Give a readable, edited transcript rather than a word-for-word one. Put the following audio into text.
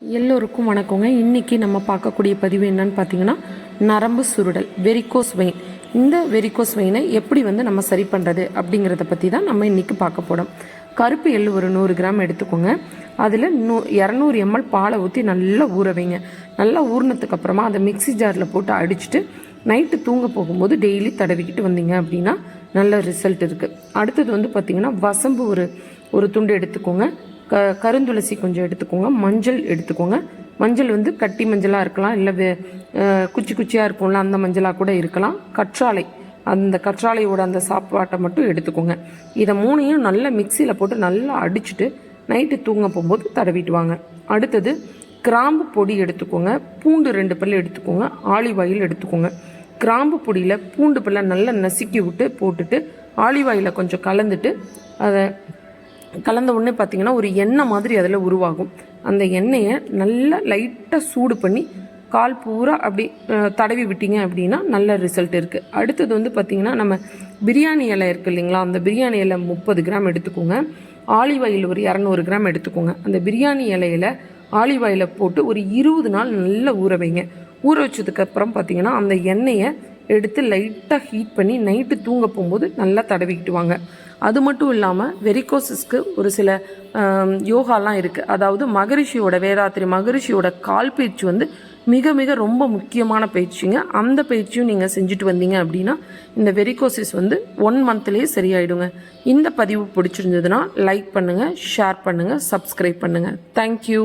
எல்லோருக்கும் வணக்கங்க. இன்றைக்கி நம்ம பார்க்கக்கூடிய பதிவு என்னன்னு பார்த்தீங்கன்னா, நரம்பு சுருடல், வெரிகோஸ் வெயின். இந்த வெரிகோஸ் வெயினை எப்படி நம்ம சரி பண்ணுறது அப்படிங்கிறத பற்றி தான் நம்ம இன்றைக்கி பார்க்க போகிறோம். கருப்பு எள்ளு ஒரு 100 கிராம் எடுத்துக்கோங்க. அதில் 200 ml பாலை ஊற்றி நல்லா ஊற வைங்க. நல்லா ஊறினதுக்கப்புறமா அதை மிக்சி ஜாரில் போட்டு அடிச்சுட்டு நைட்டு தூங்க போகும்போது டெய்லி தடவிக்கிட்டு வந்தீங்க அப்படின்னா நல்ல ரிசல்ட் இருக்குது. அடுத்தது பார்த்திங்கன்னா, வசம்பு ஒரு துண்டு எடுத்துக்கோங்க. கருந்துளசி கொஞ்சம் எடுத்துக்கோங்க. மஞ்சள் எடுத்துக்கோங்க. மஞ்சள் கட்டி மஞ்சளாக இருக்கலாம், இல்லை குச்சி குச்சியாக இருக்கும்ல அந்த மஞ்சளாக கூட இருக்கலாம். கற்றாழை, அந்த கற்றாழையோட அந்த சாப்பாட்டை மட்டும் எடுத்துக்கோங்க. இதை மூணையும் நல்லா மிக்சியில் போட்டு நல்லா அடிச்சுட்டு நைட்டு தூங்க போகும்போது தடவிட்டு வாங்க. அடுத்தது கிராம்பு பொடி எடுத்துக்கோங்க. பூண்டு 2 பல் எடுத்துக்கோங்க. ஆலிவ் ஆயில் எடுத்துக்கோங்க. கிராம்பு பொடியில் பூண்டு பல்லை நல்லா நசுக்கி விட்டு போட்டுட்டு ஆலிவ் ஆயிலை கொஞ்சம் கலந்துட்டு அதை கலந்த உடனே பார்த்திங்கன்னா ஒரு எண்ணெய் மாதிரி அதில் உருவாகும். அந்த எண்ணெயை நல்லா லைட்டாக சூடு பண்ணி கால் பூரா அப்படி தடவி விட்டீங்க அப்படின்னா நல்ல ரிசல்ட் இருக்குது. அடுத்தது பார்த்திங்கன்னா, நம்ம பிரியாணி இலை இருக்குது இல்லைங்களா, அந்த பிரியாணி இலை 30 கிராம் எடுத்துக்கோங்க. ஆலிவ் ஆயில் ஒரு 200 கிராம் எடுத்துக்கோங்க. அந்த பிரியாணி இலையில் ஆலிவ் ஆயிலை போட்டு ஒரு 20 நாள் நல்லா ஊற வைங்க. ஊற வச்சதுக்கப்புறம் பார்த்திங்கன்னா அந்த எண்ணெயை எடுத்து லைட்டாக ஹீட் பண்ணி நைட்டு தூங்க போகும்போது நல்லா தடவிக்கிட்டு வாங்க. அது மட்டும் இல்லாமல் வெரிகோசிஸ்க்கு ஒரு சில யோகாலாம் இருக்குது. அதாவது வேதாத்திரி மகரிஷியோட கால் பயிற்சி மிக மிக ரொம்ப முக்கியமான பயிற்சிங்க. அந்த பயிற்சியும் நீங்கள் செஞ்சுட்டு வந்தீங்க அப்படின்னா இந்த வெரிகோசிஸ் 1 மந்த்லேயே சரியாயிடுங்க. இந்த பதிவு பிடிச்சிருந்ததுன்னா லைக் பண்ணுங்கள், ஷேர் பண்ணுங்கள், சப்ஸ்கிரைப் பண்ணுங்கள். தேங்க்யூ.